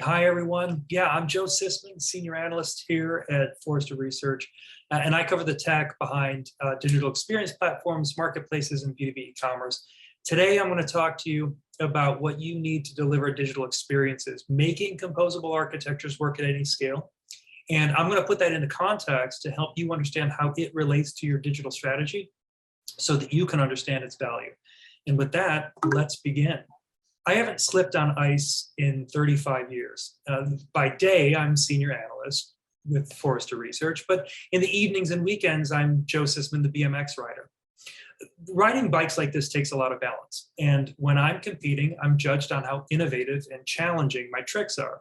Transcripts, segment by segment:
Hi, everyone. Yeah, I'm Joe Cicman, Senior Analyst here at Forrester Research, and I cover the tech behind digital experience platforms, marketplaces, and B2B e-commerce. Today, I'm going to talk to you about what you need to deliver digital experiences, making composable architectures work at any scale. And I'm going to put that into context to help you understand how it relates to your digital strategy so that you can understand its value. And with that, let's begin. I haven't slipped on ice in 35 years. By day, I'm Senior Analyst with Forrester Research, but in the evenings and weekends, I'm Joe Cicman, the BMX rider. Riding bikes like this takes a lot of balance. And when I'm competing, I'm judged on how innovative and challenging my tricks are.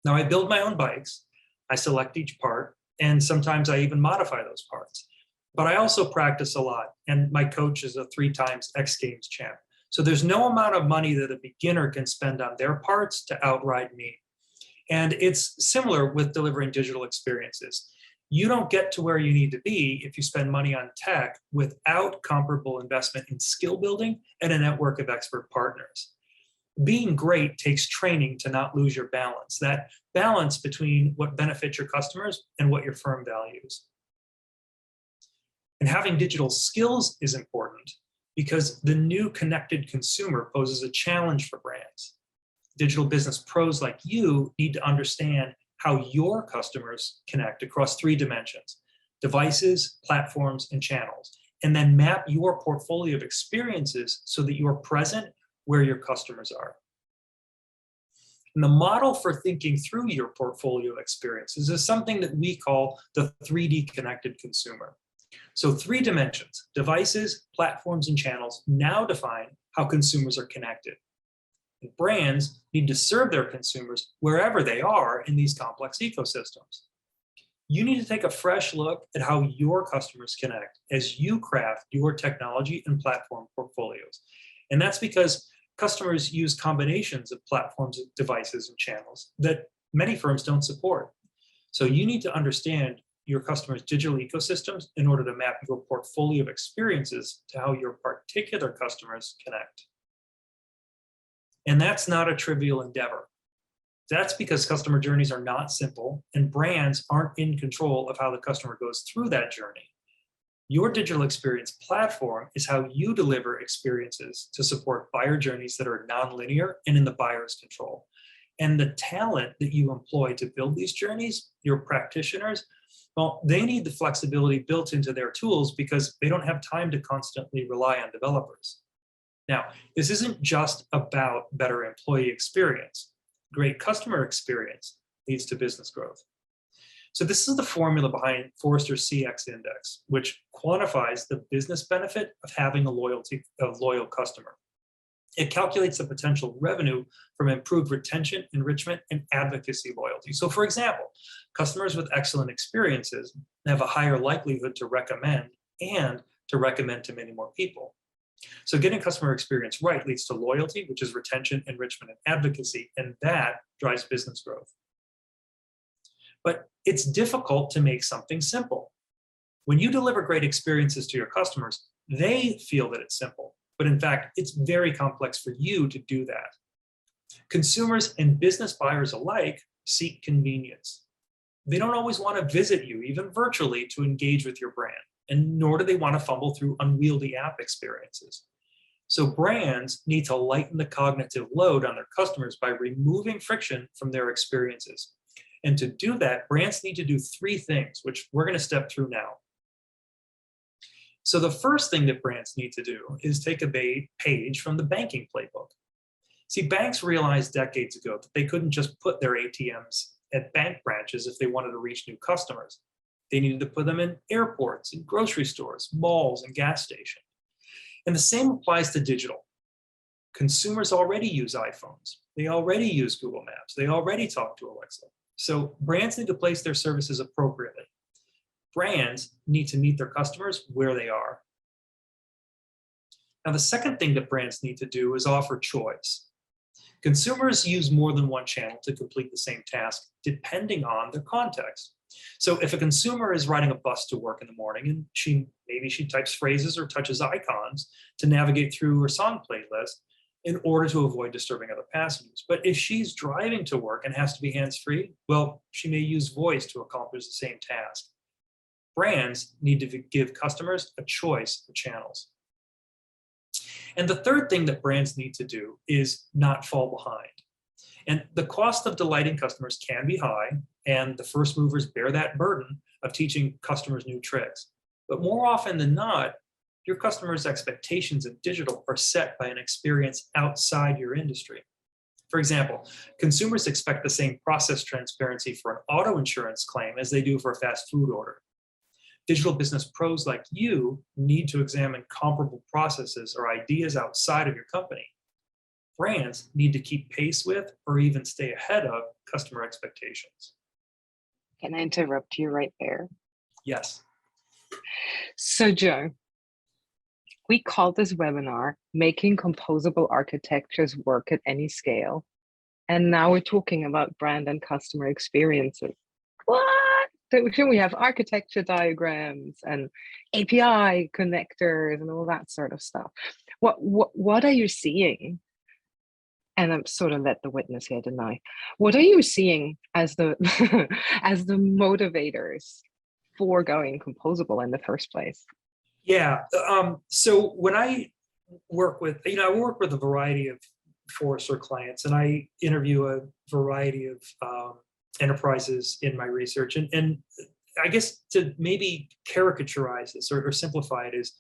Now, I build my own bikes, I select each part, and sometimes I even modify those parts. But I also practice a lot, and my coach is a 3-time X Games champ. So there's no amount of money that a beginner can spend on their parts to outride me. And it's similar with delivering digital experiences. You don't get to where you need to be if you spend money on tech without comparable investment in skill building and a network of expert partners. Being great takes training to not lose your balance, that balance between what benefits your customers and what your firm values. And having digital skills is important, because the new connected consumer poses a challenge for brands. Digital business pros like you need to understand how your customers connect across 3 dimensions: devices, platforms, and channels, and then map your portfolio of experiences so that you are present where your customers are. And the model for thinking through your portfolio of experiences is something that we call the 3D connected consumer. So 3 dimensions: devices, platforms, and channels now define how consumers are connected. And brands need to serve their consumers wherever they are in these complex ecosystems. You need to take a fresh look at how your customers connect as you craft your technology and platform portfolios. And that's because customers use combinations of platforms, devices, and channels that many firms don't support. So you need to understand your customers' digital ecosystems in order to map your portfolio of experiences to how your particular customers connect. And that's not a trivial endeavor. That's because customer journeys are not simple, and brands aren't in control of how the customer goes through that journey. Your digital experience platform is how you deliver experiences to support buyer journeys that are nonlinear and in the buyer's control. And the talent that you employ to build these journeys, your practitioners, well, they need the flexibility built into their tools because they don't have time to constantly rely on developers. Now, this isn't just about better employee experience. Great customer experience leads to business growth. So this is the formula behind Forrester's CX Index, which quantifies the business benefit of having a loyal customer. It calculates the potential revenue from improved retention, enrichment, and advocacy loyalty. So for example, customers with excellent experiences have a higher likelihood to recommend to many more people. So getting customer experience right leads to loyalty, which is retention, enrichment, and advocacy, and that drives business growth. But it's difficult to make something simple. When you deliver great experiences to your customers, they feel that it's simple. But in fact, it's very complex for you to do that. Consumers and business buyers alike seek convenience. They don't always want to visit you, even virtually, to engage with your brand, and nor do they want to fumble through unwieldy app experiences. So brands need to lighten the cognitive load on their customers by removing friction from their experiences. And to do that, brands need to do 3 things, which we're going to step through now. So the first thing that brands need to do is take a page from the banking playbook. See, banks realized decades ago that they couldn't just put their ATMs at bank branches if they wanted to reach new customers. They needed to put them in airports, and grocery stores, malls, and gas stations. And the same applies to digital. Consumers already use iPhones. They already use Google Maps. They already talk to Alexa. So brands need to place their services appropriately. Brands need to meet their customers where they are. Now, the second thing that brands need to do is offer choice. Consumers use more than one channel to complete the same task, depending on their context. So if a consumer is riding a bus to work in the morning and maybe she types phrases or touches icons to navigate through her song playlist, in order to avoid disturbing other passengers. But if she's driving to work and has to be hands-free, well, she may use voice to accomplish the same task. Brands need to give customers a choice of channels. And the third thing that brands need to do is not fall behind. And the cost of delighting customers can be high, and the first movers bear that burden of teaching customers new tricks. But more often than not, your customers' expectations in digital are set by an experience outside your industry. For example, consumers expect the same process transparency for an auto insurance claim as they do for a fast food order. Digital business pros like you need to examine comparable processes or ideas outside of your company. Brands need to keep pace with or even stay ahead of customer expectations. Can I interrupt you right there? Yes. So, Joe, we call this webinar Making Composable Architectures Work at Any Scale. And now we're talking about brand and customer experiences. What? We have architecture diagrams and API connectors and all that sort of stuff. What are you seeing? And I'm sort of let the witness here deny. What are you seeing as the as the motivators for going composable in the first place? Yeah. So when I work with, I work with a variety of Forrester clients, and I interview a variety of enterprises in my research. And I guess to maybe caricaturize this or simplify it is,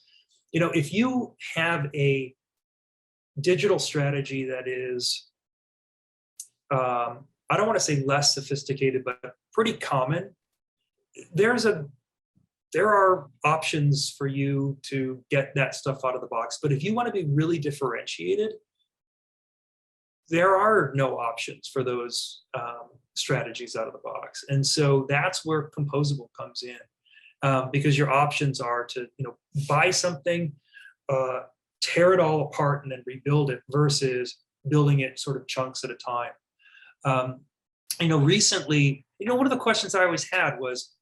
if you have a digital strategy that is, I don't want to say less sophisticated, but pretty common, there are options for you to get that stuff out of the box. But if you want to be really differentiated, there are no options for those strategies out of the box. And so that's where composable comes in, because your options are to buy something, tear it all apart and then rebuild it versus building it sort of chunks at a time. Recently, one of the questions I always had was,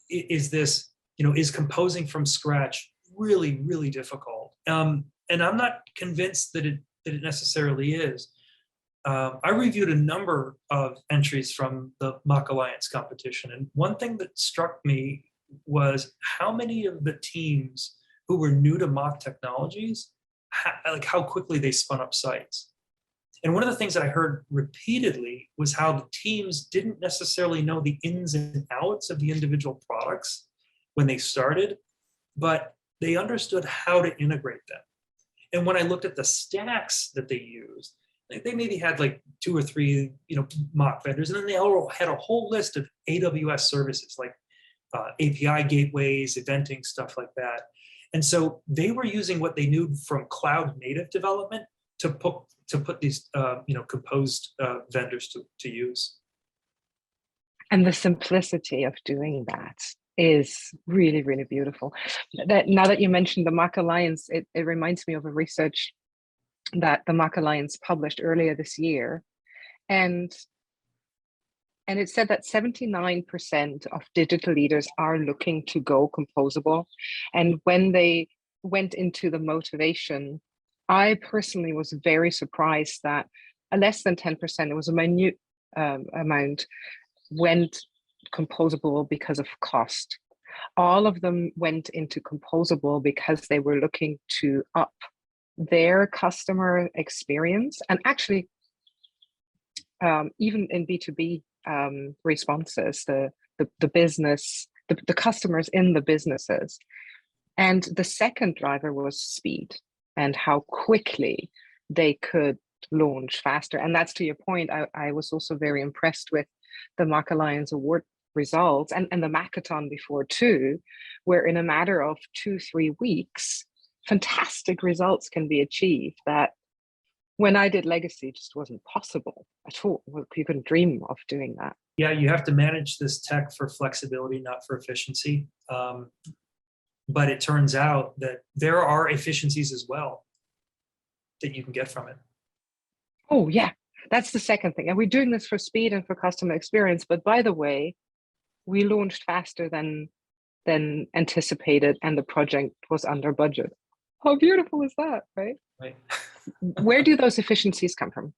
is composing from scratch really, really difficult? And I'm not convinced that it necessarily is. I reviewed a number of entries from the Mock Alliance competition, and one thing that struck me was how many of the teams who were new to mock technologies, how quickly they spun up sites. And one of the things that I heard repeatedly was how the teams didn't necessarily know the ins and outs of the individual products when they started, but they understood how to integrate them. And when I looked at the stacks that they used, they maybe had like 2 or 3, mock vendors, and then they all had a whole list of AWS services like API gateways, eventing, stuff like that. And so they were using what they knew from cloud native development to put these composed vendors to use. And the simplicity of doing that is really, really beautiful. Now that you mentioned the Mock Alliance, it reminds me of a research that the Mock Alliance published earlier this year. And it said that 79% of digital leaders are looking to go composable. And when they went into the motivation, I personally was very surprised that less than 10%, it was a minute amount, went composable because of cost. All of them went into composable because they were looking to up their customer experience. And actually, even in B2B responses, the business, the customers in the businesses. And the second driver was speed and how quickly they could launch faster. And that's to your point. I was also very impressed with the Mock Alliance Award results and the Hackathon before too, where in a matter of 2-3 weeks, fantastic results can be achieved that when I did legacy just wasn't possible at all. You couldn't dream of doing that. Yeah, you have to manage this tech for flexibility, not for efficiency. But it turns out that there are efficiencies as well that you can get from it. Oh yeah, that's the second thing. And we're doing this for speed and for customer experience. But by the way, we launched faster than anticipated and the project was under budget. How beautiful is that, right? Right. Where do those efficiencies come from?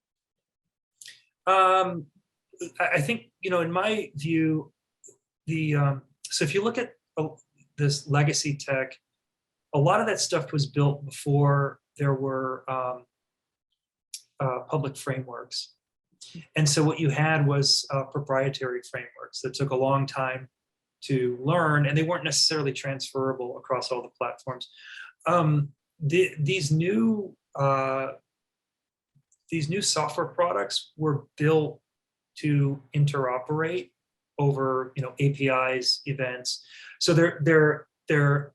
I think, in my view, so if you look at this legacy tech, a lot of that stuff was built before there were public frameworks. And so what you had was proprietary frameworks that took a long time to learn, and they weren't necessarily transferable across all the platforms. These new software products were built to interoperate over APIs, events. So they're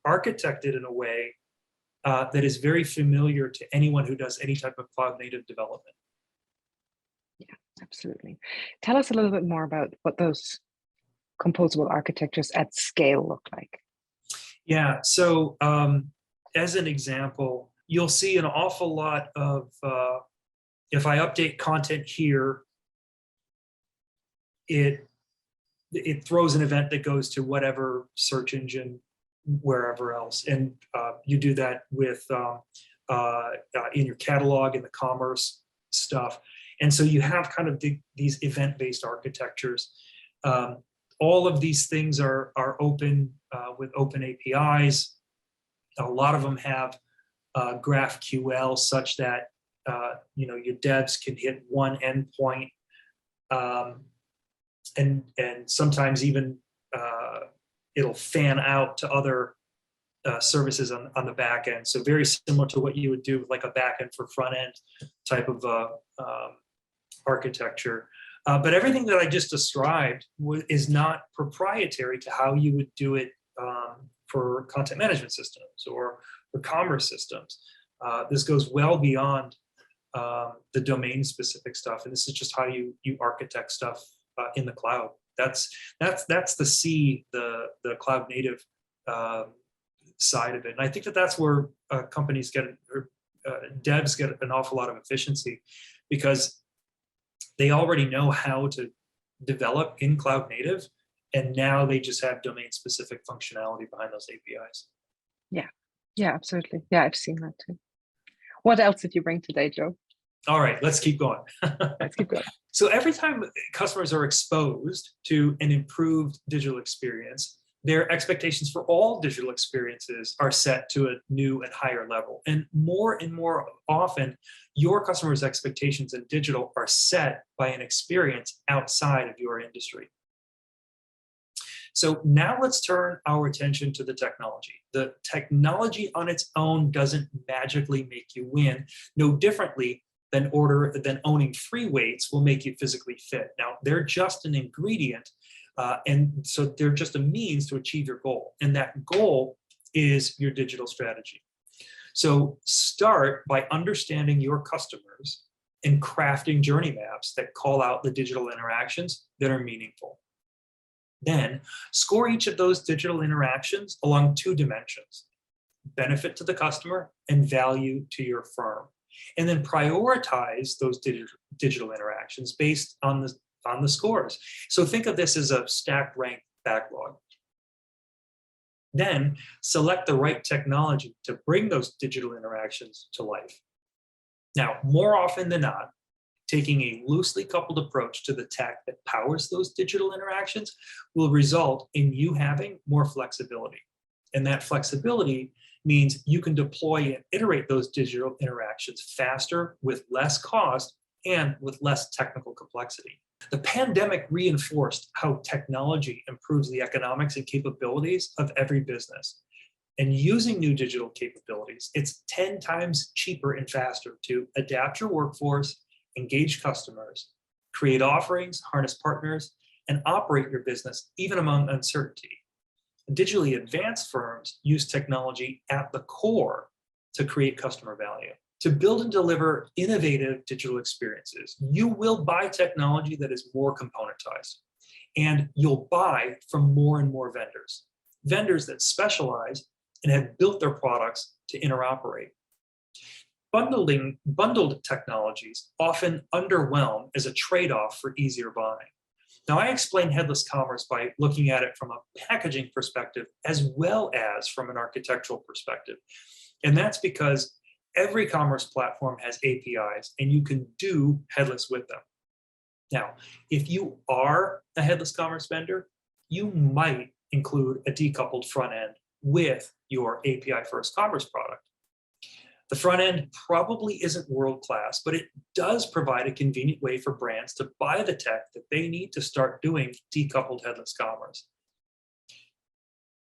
architected in a way that is very familiar to anyone who does any type of cloud native development. Yeah, absolutely. Tell us a little bit more about what those composable architectures at scale look like. Yeah, so as an example, you'll see an awful lot of, if I update content here, it throws an event that goes to whatever search engine, wherever else. And you do that with in your catalog, in the commerce stuff. And so you have kind of these event-based architectures. All of these things are open with open APIs. A lot of them have GraphQL such that your devs can hit one endpoint, and sometimes even it'll fan out to other services on the back end. So very similar to what you would do with like a back end for front end type of architecture. But everything that I just described is not proprietary to how you would do it for content management systems or for commerce systems. This goes well beyond the domain specific stuff, and this is just how you architect stuff in the cloud. That's the C, the cloud native side of it. And I think that's where companies get, or devs get an awful lot of efficiency, because they already know how to develop in cloud native, and now they just have domain specific functionality behind those APIs. Yeah, absolutely. Yeah, I've seen that too. What else did you bring today, Joe? All right, let's keep going. Let's keep going. So every time customers are exposed to an improved digital experience, their expectations for all digital experiences are set to a new and higher level. And more often, your customers' expectations in digital are set by an experience outside of your industry. So now let's turn our attention to the technology. The technology on its own doesn't magically make you win, no differently than owning free weights will make you physically fit. Now, they're just an ingredient, and so they're just a means to achieve your goal. And that goal is your digital strategy. So start by understanding your customers and crafting journey maps that call out the digital interactions that are meaningful. Then score each of those digital interactions along two dimensions: benefit to the customer and value to your firm. And then prioritize those digital interactions based on the scores. So think of this as a stacked rank backlog. Then select the right technology to bring those digital interactions to life. Now, more often than not, taking a loosely coupled approach to the tech that powers those digital interactions will result in you having more flexibility. And that flexibility means you can deploy and iterate those digital interactions faster, with less cost, and with less technical complexity. The pandemic reinforced how technology improves the economics and capabilities of every business. And using new digital capabilities, it's 10 times cheaper and faster to adapt your workforce, engage customers, create offerings, harness partners, and operate your business even among uncertainty. Digitally advanced firms use technology at the core to create customer value. To build and deliver innovative digital experiences, you will buy technology that is more componentized, and you'll buy from more and more vendors that specialize and have built their products to interoperate. Bundled technologies often underwhelm as a trade-off for easier buying. Now, I explain headless commerce by looking at it from a packaging perspective as well as from an architectural perspective. And that's because Every commerce platform has APIs, and you can do headless with them. Now, if you are a headless commerce vendor, you might include a decoupled front end with your API first commerce product. The front end probably isn't world-class, but it does provide a convenient way for brands to buy the tech that they need to start doing decoupled headless commerce.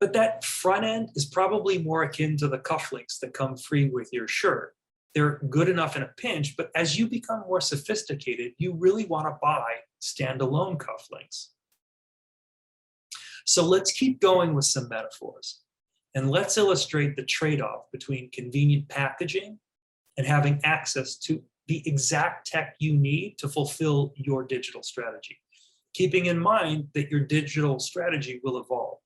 But that front end is probably more akin to the cufflinks that come free with your shirt. They're good enough in a pinch, but as you become more sophisticated, you really want to buy standalone cufflinks. So let's keep going with some metaphors. And let's illustrate the trade-off between convenient packaging and having access to the exact tech you need to fulfill your digital strategy, keeping in mind that your digital strategy will evolve.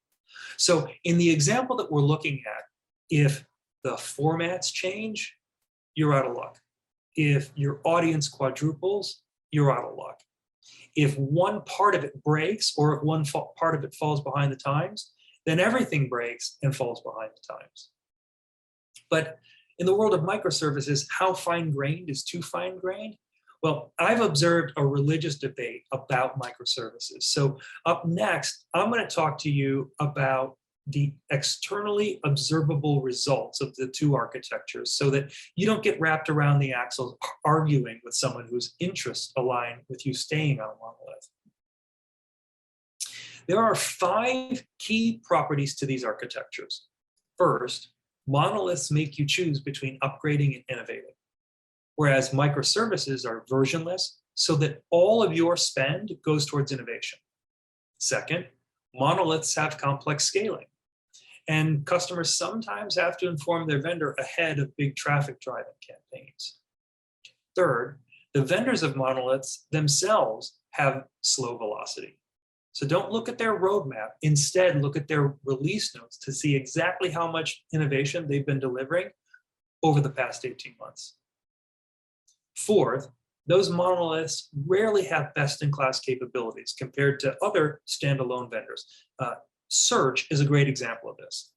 So in the example that we're looking at, if the formats change, you're out of luck. If your audience quadruples, you're out of luck. If one part of it breaks, or if one part of it falls behind the times, then everything breaks and falls behind the times. But in the world of microservices, how fine-grained is too fine-grained? Well, I've observed a religious debate about microservices. So up next, I'm going to talk to you about the externally observable results of the two architectures so that you don't get wrapped around the axles arguing with someone whose interests align with you staying on a monolith. There are 5 key properties to these architectures. First, monoliths make you choose between upgrading and innovating, whereas microservices are versionless so that all of your spend goes towards innovation. Second, monoliths have complex scaling, and customers sometimes have to inform their vendor ahead of big traffic driving campaigns. Third, the vendors of monoliths themselves have slow velocity. So don't look at their roadmap. Instead, look at their release notes to see exactly how much innovation they've been delivering over the past 18 months. Fourth, those monoliths rarely have best-in-class capabilities compared to other standalone vendors. Search is a great example of this.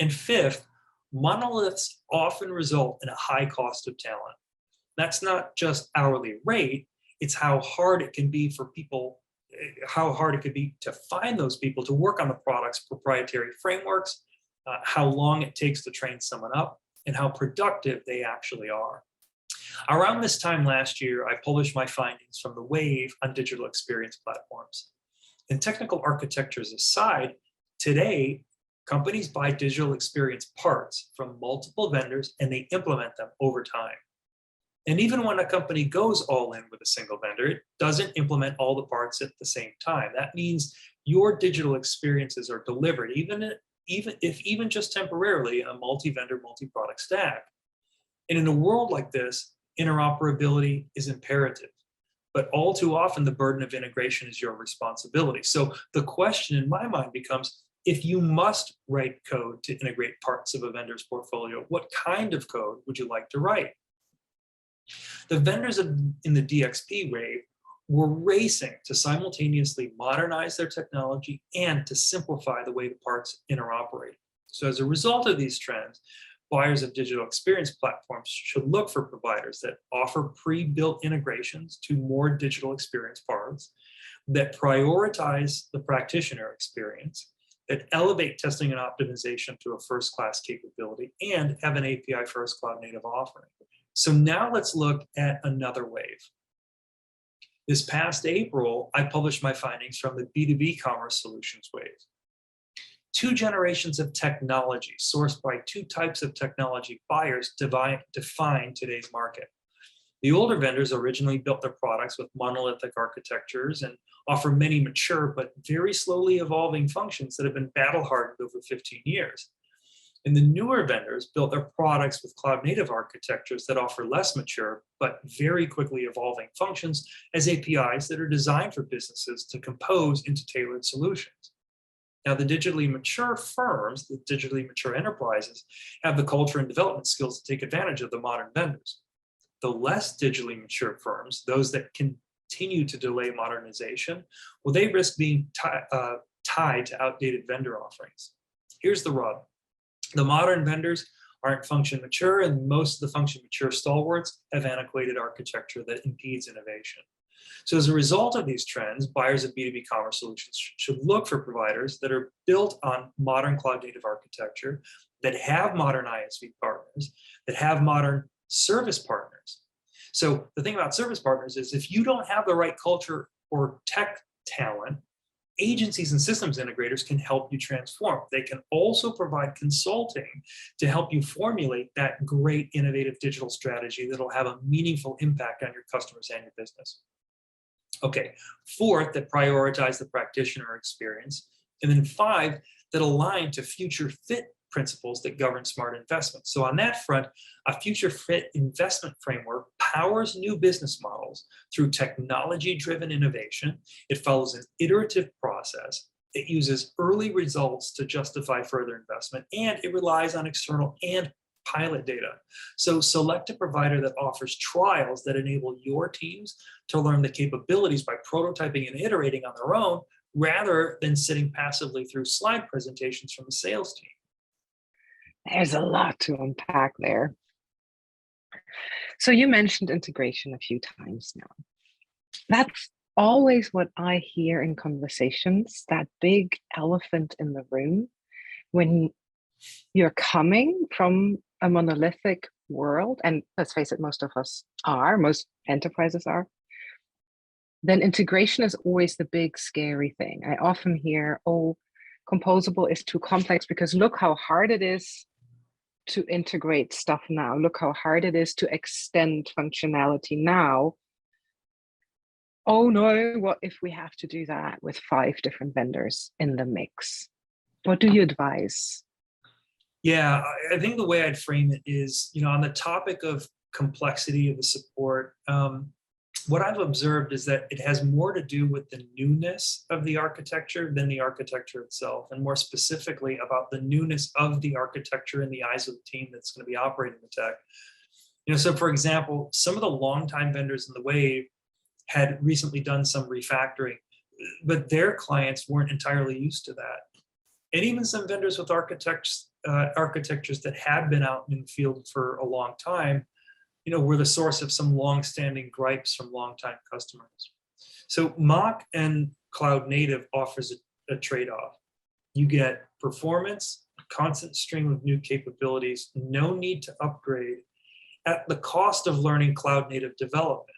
And fifth, monoliths often result in a high cost of talent. That's not just hourly rate, it's how hard it can be for people, how hard it could be to find those people to work on the product's proprietary frameworks, how long it takes to train someone up, and how productive they actually are. Around this time last year, I published my findings from the wave on digital experience platforms. And technical architectures aside, today, companies buy digital experience parts from multiple vendors and they implement them over time. And even when a company goes all in with a single vendor, it doesn't implement all the parts at the same time. That means your digital experiences are delivered, even if just temporarily, in a multi-vendor, multi-product stack. And in a world like this, interoperability is imperative. But all too often, the burden of integration is your responsibility. So the question in my mind becomes, if you must write code to integrate parts of a vendor's portfolio, what kind of code would you like to write? The vendors in the DXP wave were racing to simultaneously modernize their technology and to simplify the way the parts interoperate. So as a result of these trends, buyers of digital experience platforms should look for providers that offer pre-built integrations to more digital experience parts, that prioritize the practitioner experience, that elevate testing and optimization to a first-class capability, and have an API-first cloud-native offering. So now let's look at another wave. This past April, I published my findings from the B2B commerce solutions wave. 2 generations of technology sourced by 2 types of technology buyers define today's market. The older vendors originally built their products with monolithic architectures and offer many mature but very slowly evolving functions that have been battle-hardened over 15 years. And the newer vendors built their products with cloud-native architectures that offer less mature but very quickly evolving functions as APIs that are designed for businesses to compose into tailored solutions. Now, the digitally mature firms, the digitally mature enterprises, have the culture and development skills to take advantage of the modern vendors. The less digitally mature firms, those that continue to delay modernization, well, they risk being tied to outdated vendor offerings. Here's the rub. The modern vendors aren't function mature, and most of the function mature stalwarts have antiquated architecture that impedes innovation. So as a result of these trends, buyers of B2B commerce solutions should look for providers that are built on modern cloud native architecture, that have modern ISV partners, that have modern service partners. So the thing about service partners is if you don't have the right culture or tech talent, agencies and systems integrators can help you transform. They can also provide consulting to help you formulate that great innovative digital strategy that'll have a meaningful impact on your customers and your business. Okay, 4th, that prioritize the practitioner experience. And then 5, that align to future fit principles that govern smart investments. So on that front, a future fit investment framework powers new business models through technology-driven innovation. It follows an iterative process. It uses early results to justify further investment, and it relies on external and pilot data. So select a provider that offers trials that enable your teams to learn the capabilities by prototyping and iterating on their own, rather than sitting passively through slide presentations from the sales team. There's a lot to unpack there. So you mentioned integration a few times now. That's always what I hear in conversations, that big elephant in the room when you're coming from a monolithic world, and let's face it, most enterprises are, then integration is always the big scary thing. I often hear, oh, composable is too complex because look how hard it is to integrate stuff now. Look how hard it is to extend functionality now. Oh no, what if we have to do that with 5 different vendors in the mix? What do you advise? Yeah, I think the way I'd frame it is, on the topic of complexity of the support, what I've observed is that it has more to do with the newness of the architecture than the architecture itself, and more specifically about the newness of the architecture in the eyes of the team that's going to be operating the tech. So for example, some of the longtime vendors in the wave had recently done some refactoring, but their clients weren't entirely used to that. And even some vendors with architectures that had been out in the field for a long time, were the source of some long-standing gripes from longtime customers. So Mock and Cloud Native offers a trade-off. You get performance, a constant stream of new capabilities, no need to upgrade at the cost of learning Cloud Native development.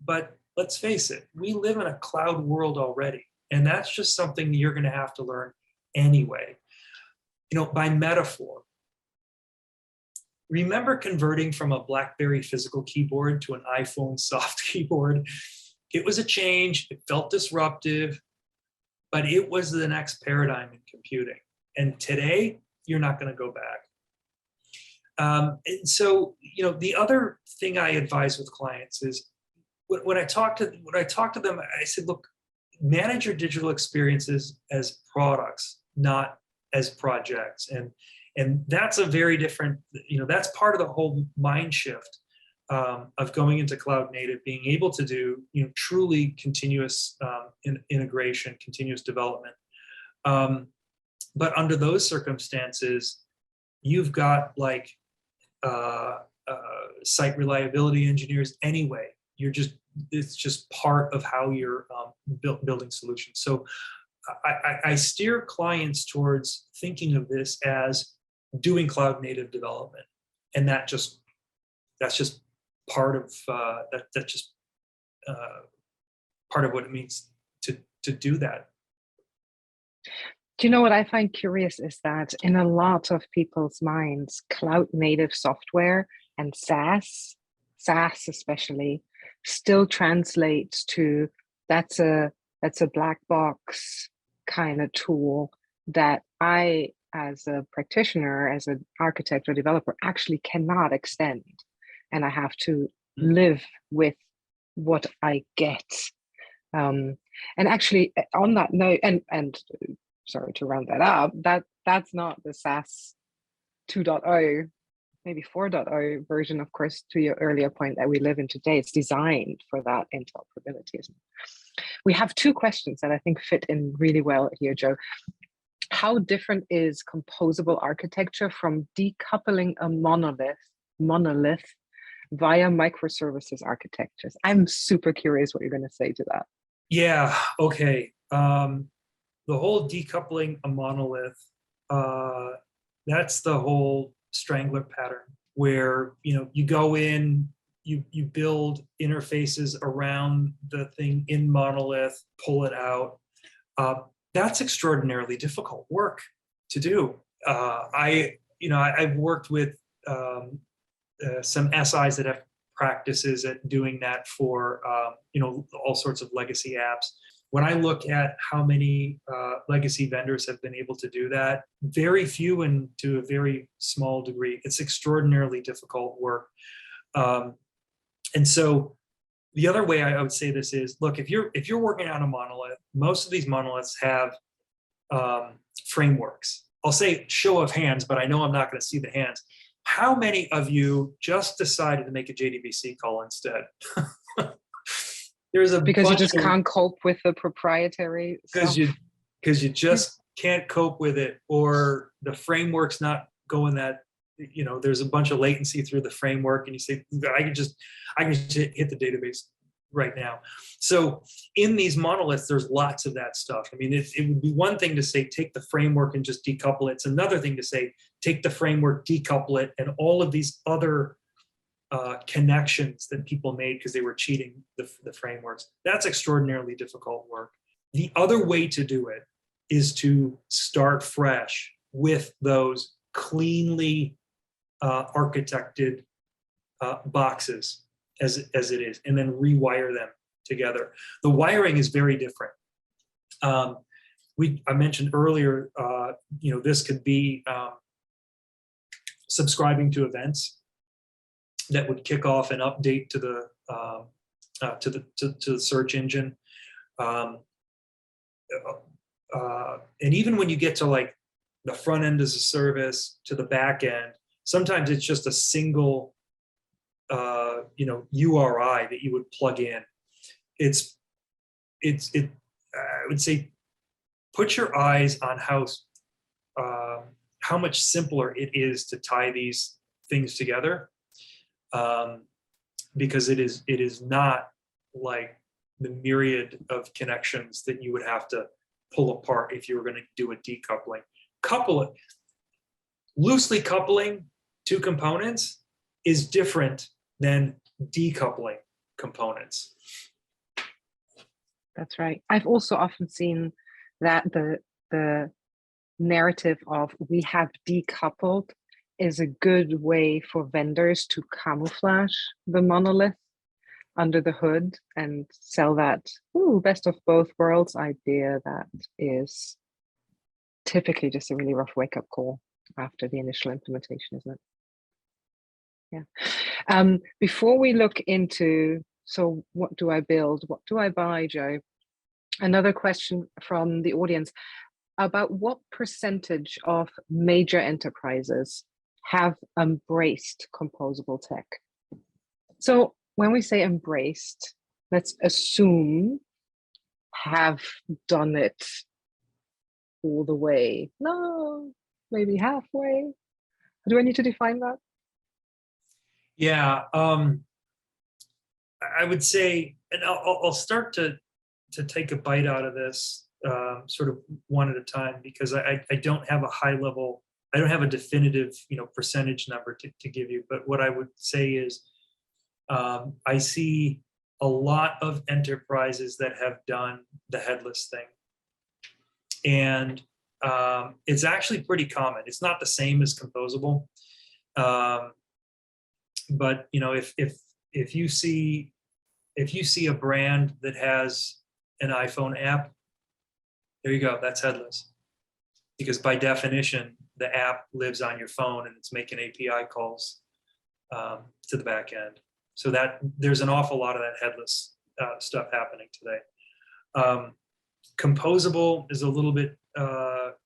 But let's face it, we live in a cloud world already, and that's just something you're going to have to learn anyway. By metaphor, remember converting from a BlackBerry physical keyboard to an iPhone soft keyboard? It was a change, it felt disruptive, but it was the next paradigm in computing. And today, you're not going to go back. And so, the other thing I advise with clients is when I talk to them, I said, look, manage your digital experiences as products, not as projects. And that's a very different, that's part of the whole mind shift of going into cloud native, being able to do, truly continuous integration, continuous development. But under those circumstances, you've got site reliability engineers anyway. It's just part of how you're building solutions. So I steer clients towards thinking of this as doing cloud native development, and that's just part of part of what it means to do that. Do you know what I find curious is that in a lot of people's minds, cloud native software and SaaS especially, still translates to that's a black box kind of tool that I, as a practitioner, as an architect or developer, actually cannot extend, and I have to live with what I get. And actually, on that note, and sorry to round that up, that's not the SaaS 2.0, maybe 4.0 version, of course, to your earlier point that we live in today. It's designed for that interoperability. We have 2 questions that I think fit in really well here, Joe. How different is composable architecture from decoupling a monolith via microservices architectures? I'm super curious what you're going to say to that. Yeah, okay. The whole decoupling a monolith, that's the whole strangler pattern where, you go in, you build interfaces around the thing in monolith, pull it out. That's extraordinarily difficult work to do. I've worked with some SIs that have practices at doing that for all sorts of legacy apps. When I look at how many legacy vendors have been able to do that, very few and to a very small degree. It's extraordinarily difficult work. And so the other way I would say this is, look, if you're working on a monolith, most of these monoliths have frameworks. I'll say show of hands, but I know I'm not going to see the hands. How many of you just decided to make a JDBC call instead? There's a because you just can't cope with the proprietary stuff. Because you just can't cope with it, or the framework's not going that, there's a bunch of latency through the framework, and you say, I can just hit the database right now. So in these monoliths, there's lots of that stuff. I mean, it would be one thing to say, take the framework and just decouple it. It's another thing to say, take the framework, decouple it, and all of these other connections that people made because they were cheating the frameworks. That's extraordinarily difficult work. The other way to do it is to start fresh with those cleanly architected boxes as it is, and then rewire them together. The wiring is very different. I mentioned earlier, this could be subscribing to events that would kick off an update to the search engine, and even when you get to like the front end as a service to the back end, sometimes it's just a single URI that you would plug in. I would say, put your eyes on how much simpler it is to tie these things together, because it is not like the myriad of connections that you would have to pull apart if you were going to do a decoupling. Loosely coupling two components is different than decoupling components. That's right. I've also often seen that the narrative of we have decoupled is a good way for vendors to camouflage the monolith under the hood and sell that best of both worlds idea that is typically just a really rough wake-up call after the initial implementation, isn't it? Yeah. Before we look into, so what do I build? What do I buy, Joe? Another question from the audience about what percentage of major enterprises have embraced composable tech? So when we say embraced, let's assume have done it all the way. No, maybe halfway. Do I need to define that? Yeah, I would say, and I'll start to take a bite out of this sort of one at a time, because I don't have a high level, I don't have a definitive percentage number to give you. But what I would say is I see a lot of enterprises that have done the headless thing. And it's actually pretty common. It's not the same as composable. But if you see a brand that has an iPhone app, there you go, that's headless. Because by definition, the app lives on your phone and it's making API calls to the back end. So that there's an awful lot of that headless stuff happening today. Composable is a little bit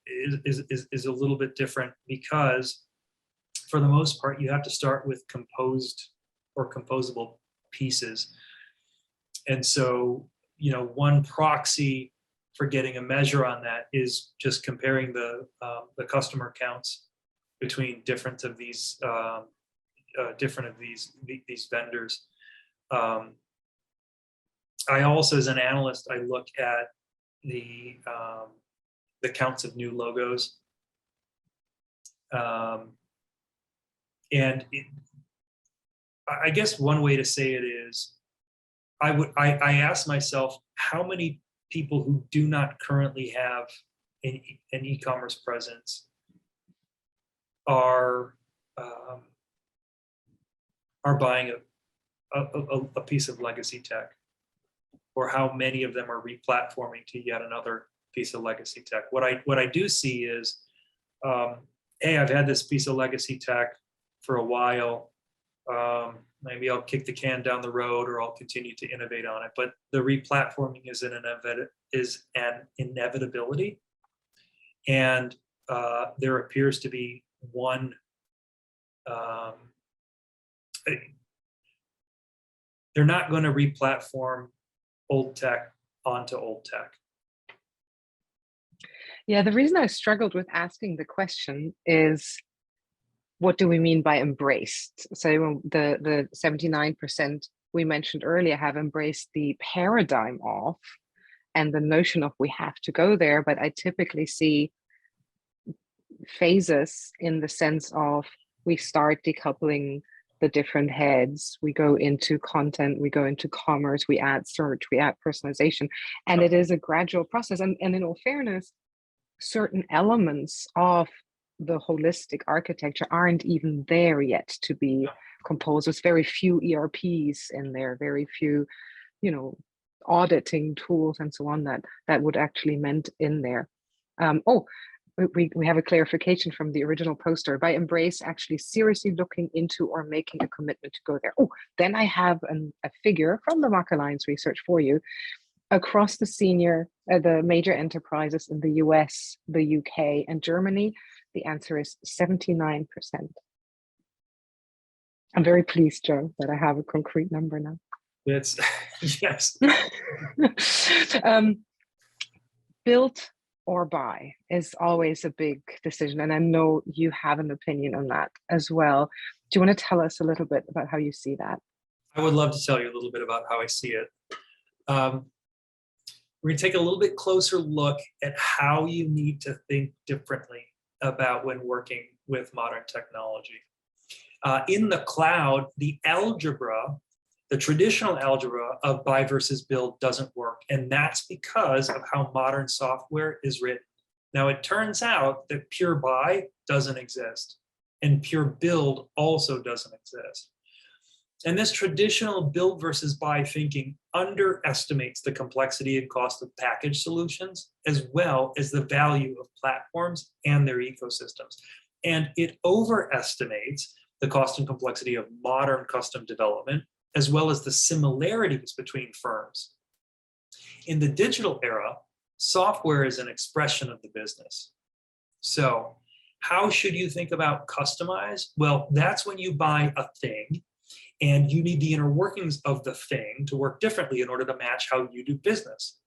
is a little bit different, because for the most part you have to start with composed or composable pieces. And so one proxy for getting a measure on that is just comparing the customer counts between different of these vendors. I also, as an analyst, I look at the counts of new logos, and I guess one way to say it is, I ask myself, how many people who do not currently have an e-commerce presence are buying a piece of legacy tech, or how many of them are replatforming to yet another piece of legacy tech. What I do see is, hey, I've had this piece of legacy tech for a while. Maybe I'll kick the can down the road, or I'll continue to innovate on it. But the replatforming is an inevitability, and there appears to be one. They're not going to replatform old tech onto old tech. Yeah, the reason I struggled with asking the question is, what do we mean by embraced? So the 79% we mentioned earlier have embraced the paradigm of, and the notion of we have to go there, but I typically see phases in the sense of we start decoupling the different heads, we go into content, we go into commerce, we add search, we add personalization, and it is a gradual process. And in all fairness, certain elements of the holistic architecture aren't even there yet to be composed. There's very few ERPs in there, very few, auditing tools and so on that would actually meant in there. We have a clarification from the original poster. By embrace, actually seriously looking into or making a commitment to go there. Then I have a figure from the Mark Alliance research for you. Across the major enterprises in the US, the UK, and Germany, the answer is 79%. I'm very pleased, Joe, that I have a concrete number now. It's yes. Build or buy is always a big decision, and I know you have an opinion on that as well. Do you want to tell us a little bit about how you see that? I would love to tell you a little bit about how I see it. We're going to take a little bit closer look at how you need to think differently about when working with modern technology. In the cloud, the traditional algebra of buy versus build doesn't work. And that's because of how modern software is written. Now, it turns out that pure buy doesn't exist, and pure build also doesn't exist. And this traditional build versus buy thinking underestimates the complexity and cost of packaged solutions, as well as the value of platforms and their ecosystems. And it overestimates the cost and complexity of modern custom development, as well as the similarities between firms. In the digital era, software is an expression of the business. So how should you think about customize? Well, that's when you buy a thing and you need the inner workings of the thing to work differently in order to match how you do business.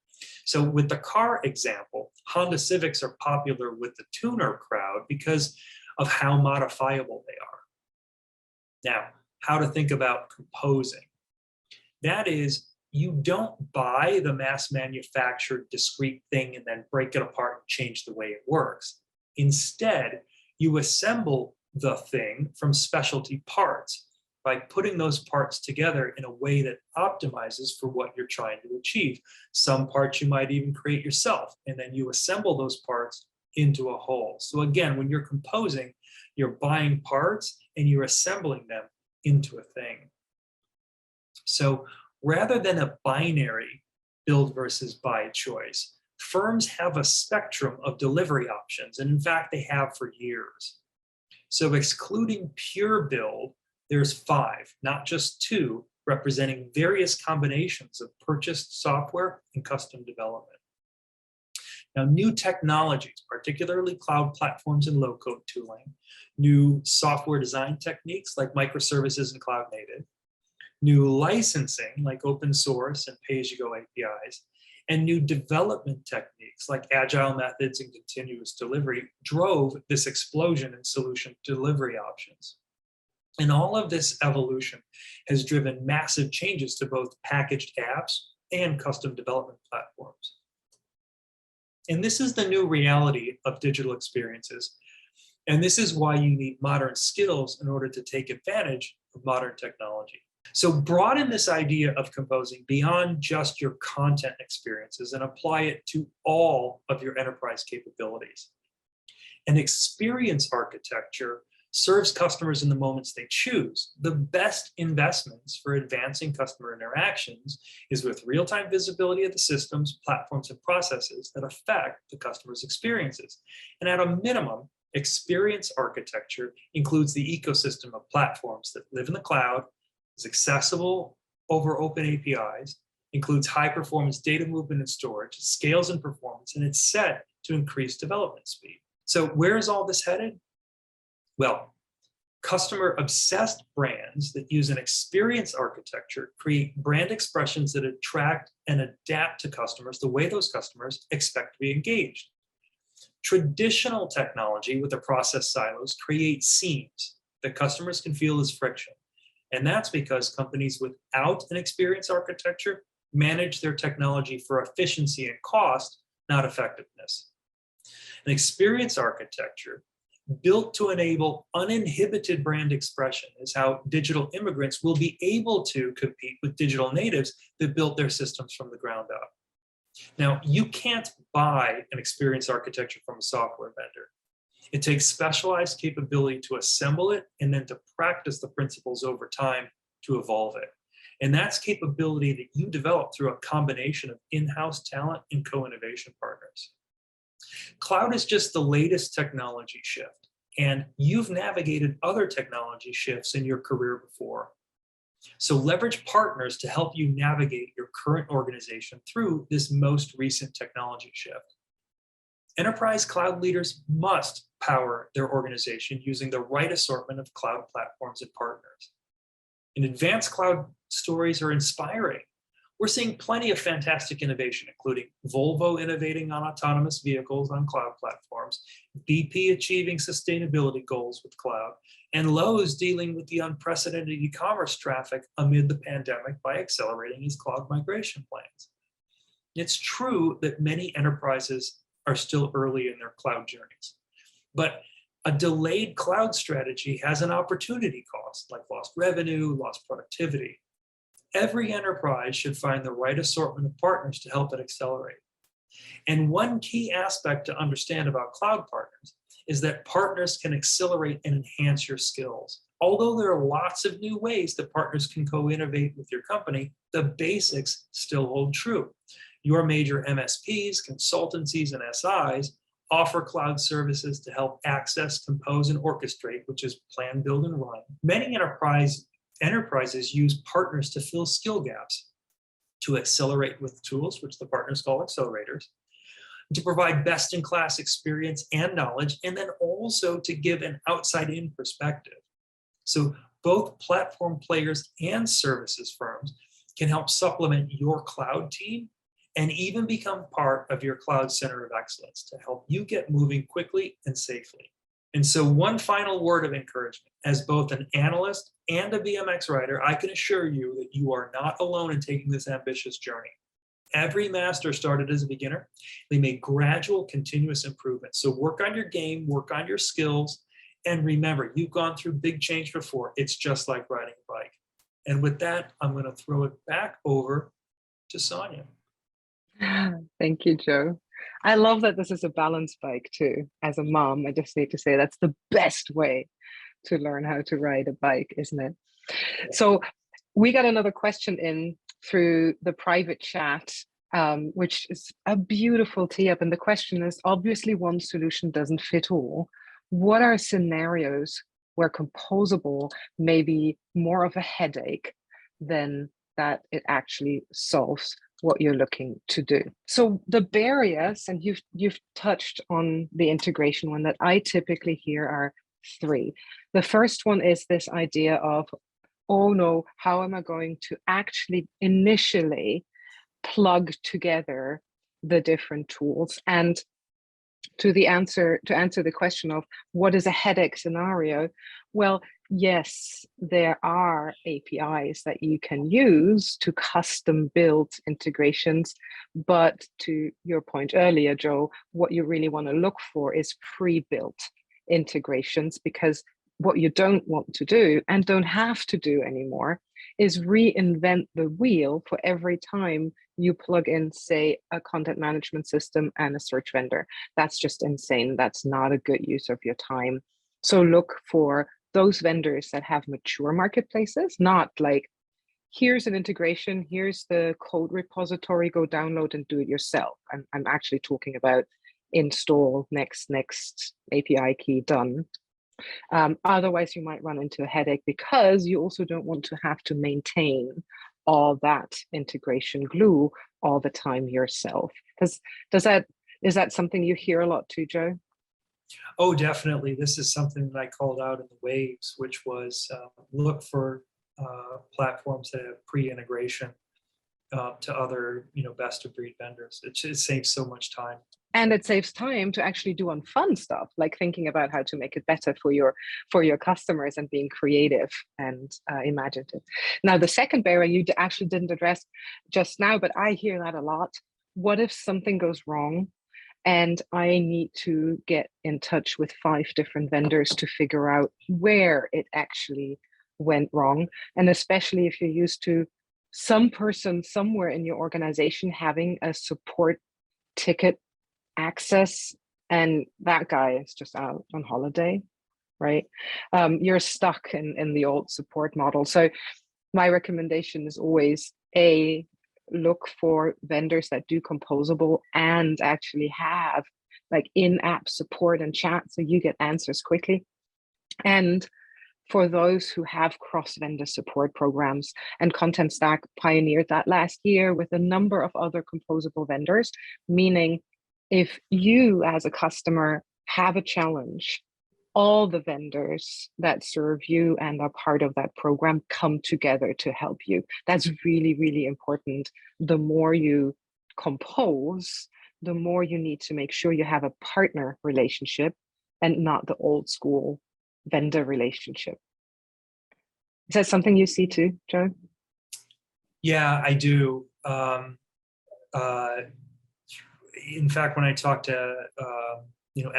So with the car example, Honda Civics are popular with the tuner crowd because of how modifiable they are. Now, how to think about composing. That is, you don't buy the mass manufactured discrete thing and then break it apart and change the way it works. Instead, you assemble the thing from specialty parts by putting those parts together in a way that optimizes for what you're trying to achieve. Some parts you might even create yourself, and then you assemble those parts into a whole. So again, when you're composing, you're buying parts and you're assembling them into a thing. So rather than a binary build versus buy choice, firms have a spectrum of delivery options, and in fact, they have for years. So excluding pure build, there's 5, not just 2, representing various combinations of purchased software and custom development. Now, new technologies, particularly cloud platforms and low-code tooling, new software design techniques like microservices and cloud native, new licensing like open source and pay-as-you-go APIs, And new development techniques like agile methods and continuous delivery drove this explosion in solution delivery options. And all of this evolution has driven massive changes to both packaged apps and custom development platforms. And this is the new reality of digital experiences. And this is why you need modern skills in order to take advantage of modern technology. So broaden this idea of composing beyond just your content experiences and apply it to all of your enterprise capabilities. An experience architecture serves customers in the moments they choose. The best investments for advancing customer interactions is with real-time visibility of the systems, platforms, and processes that affect the customer's experiences. And at a minimum, experience architecture includes the ecosystem of platforms that live in the cloud, is accessible over open APIs, includes high performance data movement and storage, scales in performance, and it's set to increase development speed. So where is all this headed? Well, customer obsessed brands that use an experience architecture create brand expressions that attract and adapt to customers the way those customers expect to be engaged. Traditional technology with the process silos creates seams that customers can feel as friction. And that's because companies without an experience architecture manage their technology for efficiency and cost, not effectiveness. An experience architecture built to enable uninhibited brand expression is how digital immigrants will be able to compete with digital natives that built their systems from the ground up. Now, you can't buy an experience architecture from a software vendor. It takes specialized capability to assemble it and then to practice the principles over time to evolve it. And that's capability that you develop through a combination of in-house talent and co-innovation partners. Cloud is just the latest technology shift, and you've navigated other technology shifts in your career before. So leverage partners to help you navigate your current organization through this most recent technology shift. Enterprise cloud leaders must power their organization using the right assortment of cloud platforms and partners. And advanced cloud stories are inspiring. We're seeing plenty of fantastic innovation, including Volvo innovating on autonomous vehicles on cloud platforms, BP achieving sustainability goals with cloud, and Lowe's dealing with the unprecedented e-commerce traffic amid the pandemic by accelerating its cloud migration plans. It's true that many enterprises are still early in their cloud journeys, but a delayed cloud strategy has an opportunity cost, like lost revenue, lost productivity. Every enterprise should find the right assortment of partners to help it accelerate. And one key aspect to understand about cloud partners is that partners can accelerate and enhance your skills. Although there are lots of new ways that partners can co-innovate with your company, the basics still hold true. Your major MSPs, consultancies, and SIs offer cloud services to help access, compose, and orchestrate, which is plan, build, and run. Many enterprises use partners to fill skill gaps, to accelerate with tools, which the partners call accelerators, to provide best-in-class experience and knowledge, and then also to give an outside-in perspective. So both platform players and services firms can help supplement your cloud team and even become part of your cloud center of excellence to help you get moving quickly and safely. And so one final word of encouragement, as both an analyst and a BMX rider, I can assure you that you are not alone in taking this ambitious journey. Every master started as a beginner. They made gradual, continuous improvement. So work on your game, work on your skills, and remember, you've gone through big change before. It's just like riding a bike. And with that, I'm going to throw it back over to Sonia. Thank you, Joe. I love that this is a balance bike too. As a mom, I just need to say that's the best way to learn how to ride a bike, isn't it? So we got another question in through the private chat, which is a beautiful tee up. And the question is, obviously one solution doesn't fit all. What are scenarios where composable may be more of a headache than that it actually solves what you're looking to do? So the barriers, and you've touched on the integration one that I typically hear are three. The first one is this idea of, oh no, how am I going to actually initially plug together the different tools. And to answer the question of what is a headache scenario, well, yes, there are APIs that you can use to custom build integrations, but to your point earlier, Joe, what you really want to look for is pre-built integrations, because what you don't want to do and don't have to do anymore is reinvent the wheel for every time you plug in, say, a content management system and a search vendor. That's just insane. That's not a good use of your time. So look for those vendors that have mature marketplaces, not like, here's an integration, here's the code repository, go download and do it yourself. I'm actually talking about install, next API key, done. Otherwise, you might run into a headache because you also don't want to have to maintain all that integration glue all the time yourself. Is that something you hear a lot too, Joe? Oh, definitely. This is something that I called out in the waves, which was look for platforms that have pre-integration to other, best of breed vendors. It saves so much time. And it saves time to actually do on fun stuff, like thinking about how to make it better for your customers and being creative and imaginative. Now, the second barrier you actually didn't address just now, but I hear that a lot. What if something goes wrong and I need to get in touch with 5 different vendors to figure out where it actually went wrong? And especially if you're used to some person somewhere in your organization having a support ticket access, and that guy is just out on holiday, right? You're stuck in the old support model. So my recommendation is always look for vendors that do composable and actually have like in-app support and chat so you get answers quickly. And for those who have cross-vendor support programs, and Contentstack pioneered that last year with a number of other composable vendors, meaning if you as a customer have a challenge, all the vendors that serve you and are part of that program come together to help you. That's really, really important. The more you compose, the more you need to make sure you have a partner relationship and not the old school vendor relationship. Is that something you see too, Joe? Yeah, I do. In fact, when I talk to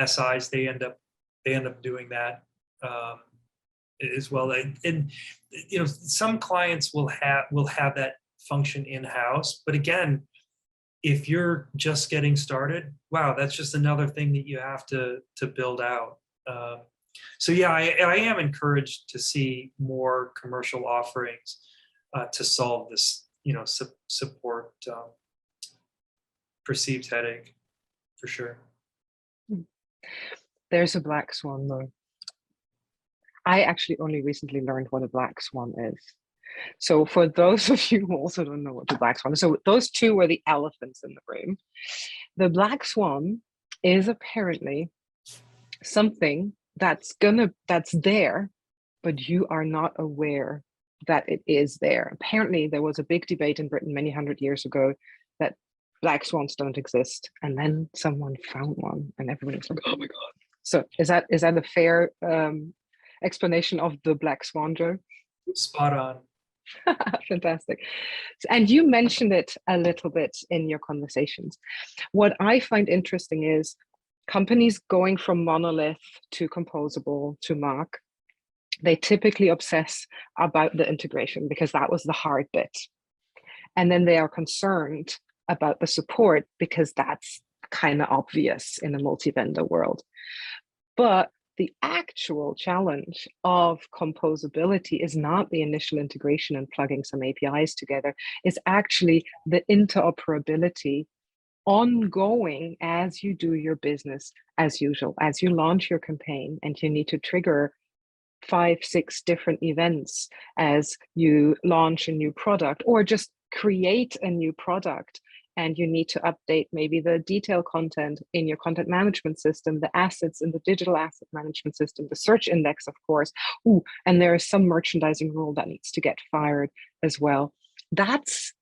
SIs, they end up doing that as well. And some clients will have that function in-house, but again, if you're just getting started, wow, that's just another thing that you have to build out. So yeah, I am encouraged to see more commercial offerings to solve this, support perceived headache, for sure. There's a black swan though. I actually only recently learned what a black swan is. So for those of you who also don't know what the black swan is, so those two were the elephants in the room. The black swan is apparently something that's there, but you are not aware that it is there. Apparently there was a big debate in Britain many hundred years ago that black swans don't exist, and then someone found one and everyone was like, oh my god. So is that a fair explanation of the black swan, Joe? Spot on. Fantastic. And you mentioned it a little bit in your conversations. What I find interesting is companies going from monolith to composable to Mark, they typically obsess about the integration because that was the hard bit. And then they are concerned about the support because that's kind of obvious in a multi-vendor world. But the actual challenge of composability is not the initial integration and plugging some APIs together. It's actually the interoperability ongoing as you do your business as usual. As you launch your campaign and you need to trigger 5, 6 different events as you launch a new product or just create a new product, and you need to update maybe the detailed content in your content management system, the assets in the digital asset management system, the search index, of course. Ooh, and there is some merchandising rule that needs to get fired as well. That's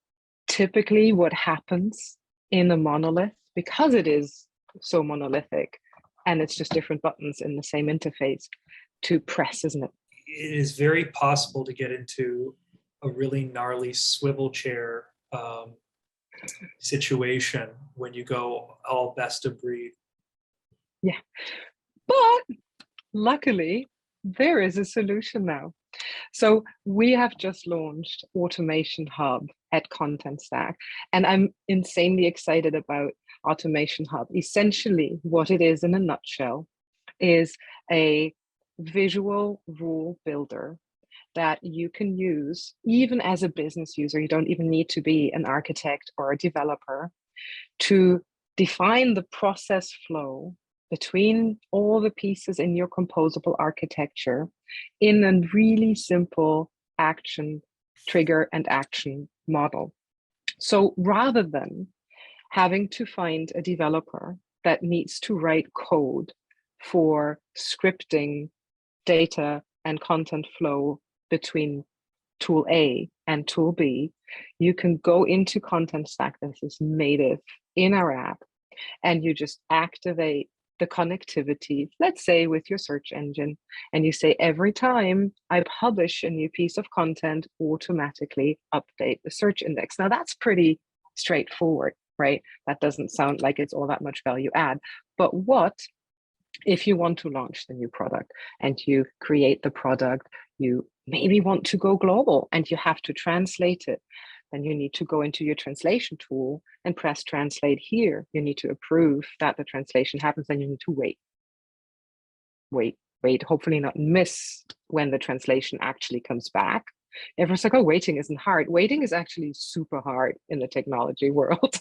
typically what happens in a monolith, because it is so monolithic and it's just different buttons in the same interface to press, isn't it? It is very possible to get into a really gnarly swivel chair situation when you go all best of breed. Yeah, but luckily there is a solution now. So we have just launched Automation Hub at Contentstack, and I'm insanely excited about Automation Hub. Essentially, what it is in a nutshell is a visual rule builder that you can use even as a business user. You don't even need to be an architect or a developer to define the process flow between all the pieces in your composable architecture in a really simple action, trigger and action model. So rather than having to find a developer that needs to write code for scripting data and content flow between tool A and tool B, you can go into Contentstack. This is native in our app, and you just activate the connectivity, let's say with your search engine, and you say, every time I publish a new piece of content, automatically update the search index. Now that's pretty straightforward, right? That doesn't sound like it's all that much value add. But what if you want to launch the new product and you create the product, you maybe want to go global and you have to translate it? Then you need to go into your translation tool and press translate here. You need to approve that the translation happens, and you need to wait, hopefully not miss when the translation actually comes back. Everyone's like, oh, waiting isn't hard. Waiting is actually super hard in the technology world.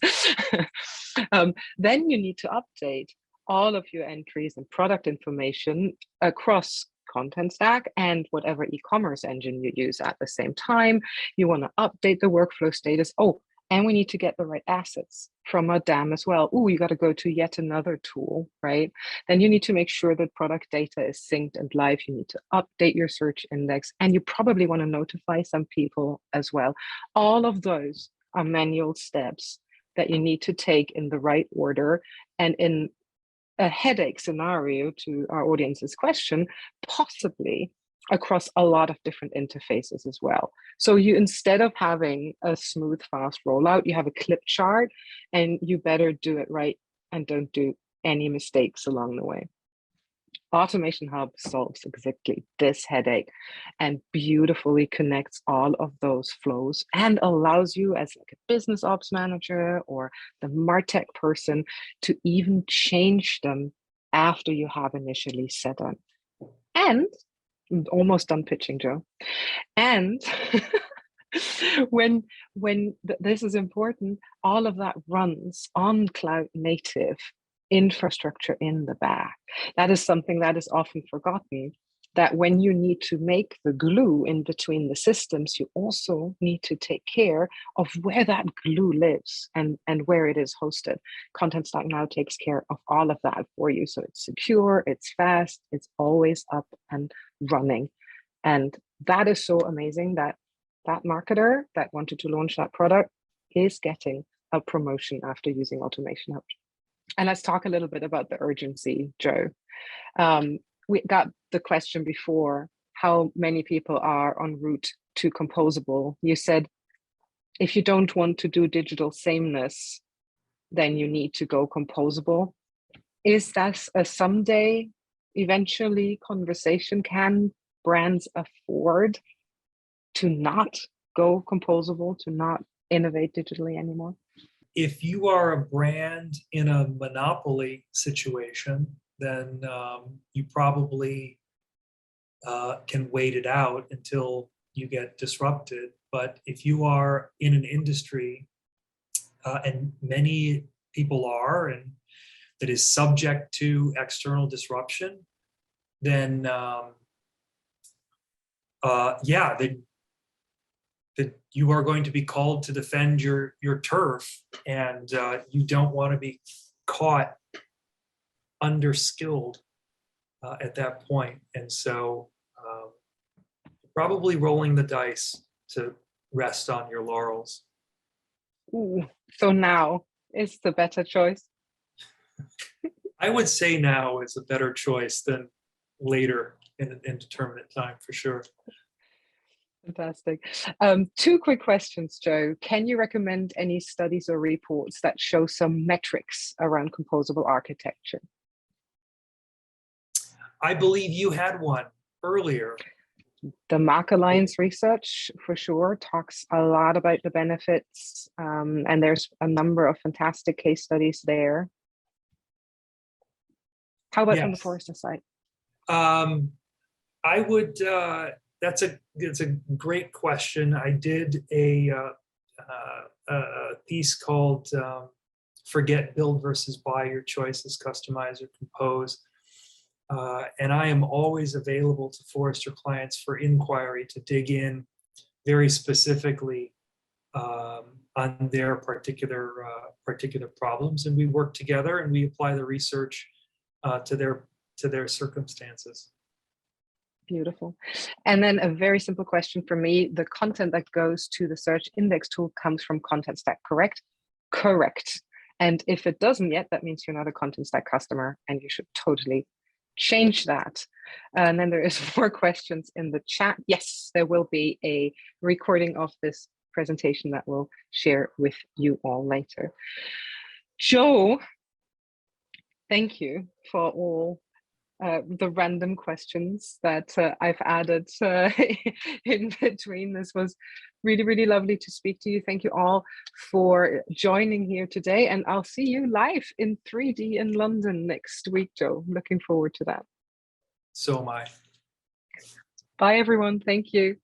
Then you need to update all of your entries and product information across Contentstack and whatever e-commerce engine you use at the same time. You want to update the workflow status. Oh, and we need to get the right assets from our DAM as well. Oh, you got to go to yet another tool, right? Then you need to make sure that product data is synced and live. You need to update your search index, and you probably want to notify some people as well. All of those are manual steps that you need to take in the right order, and in a headache scenario, to our audience's question, possibly across a lot of different interfaces as well. So you, instead of having a smooth, fast rollout, you have a clip chart, and you better do it right and don't do any mistakes along the way. Automation Hub solves exactly this headache and beautifully connects all of those flows and allows you, as like a business ops manager or the MarTech person, to even change them after you have initially set them. And I'm almost done pitching, Joe. And when this is important, all of that runs on cloud native infrastructure in the back. That is something that is often forgotten, that when you need to make the glue in between the systems, you also need to take care of where that glue lives and where it is hosted. Contentstack now takes care of all of that for you. So it's secure, it's fast, it's always up and running. And that is so amazing that that marketer that wanted to launch that product is getting a promotion after using Automation Hub. And let's talk a little bit about the urgency, Joe. We got the question before, how many people are en route to composable? You said, if you don't want to do digital sameness, then you need to go composable. Is that a someday, eventually conversation? Can brands afford to not go composable, to not innovate digitally anymore? If you are a brand in a monopoly situation, then you probably can wait it out until you get disrupted. But if you are in an industry, and many people are, and that is subject to external disruption, then yeah, that you are going to be called to defend your turf, and you don't want to be caught underskilled at that point. And so probably rolling the dice to rest on your laurels. Ooh, so now is the better choice. I would say now is a better choice than later in an indeterminate time, for sure. Fantastic. Two quick questions, Joe. Can you recommend any studies or reports that show some metrics around composable architecture? I believe you had one earlier. The Mark Alliance research, for sure, talks a lot about the benefits, and there's a number of fantastic case studies there. How about from the Yes. Forrester side? I would, it's a great question. I did a piece called Forget Build versus Buy, Your choices, customize or compose. And I am always available to Forrester clients for inquiry to dig in very specifically on their particular problems, and we work together and we apply the research to their circumstances. Beautiful. And then a very simple question for me: the content that goes to the search index tool comes from Contentstack, correct? Correct. And if it doesn't yet, that means you're not a Contentstack customer, and you should totally change that. And then there is more questions in the chat. Yes, there will be a recording of this presentation that we'll share with you all later. Joe, thank you for all the random questions that I've added in between. This was really, really lovely to speak to you. Thank you all for joining here today, and I'll see you live in 3D in London next week, Joe. Looking forward to that. So am I. Bye, everyone. Thank you.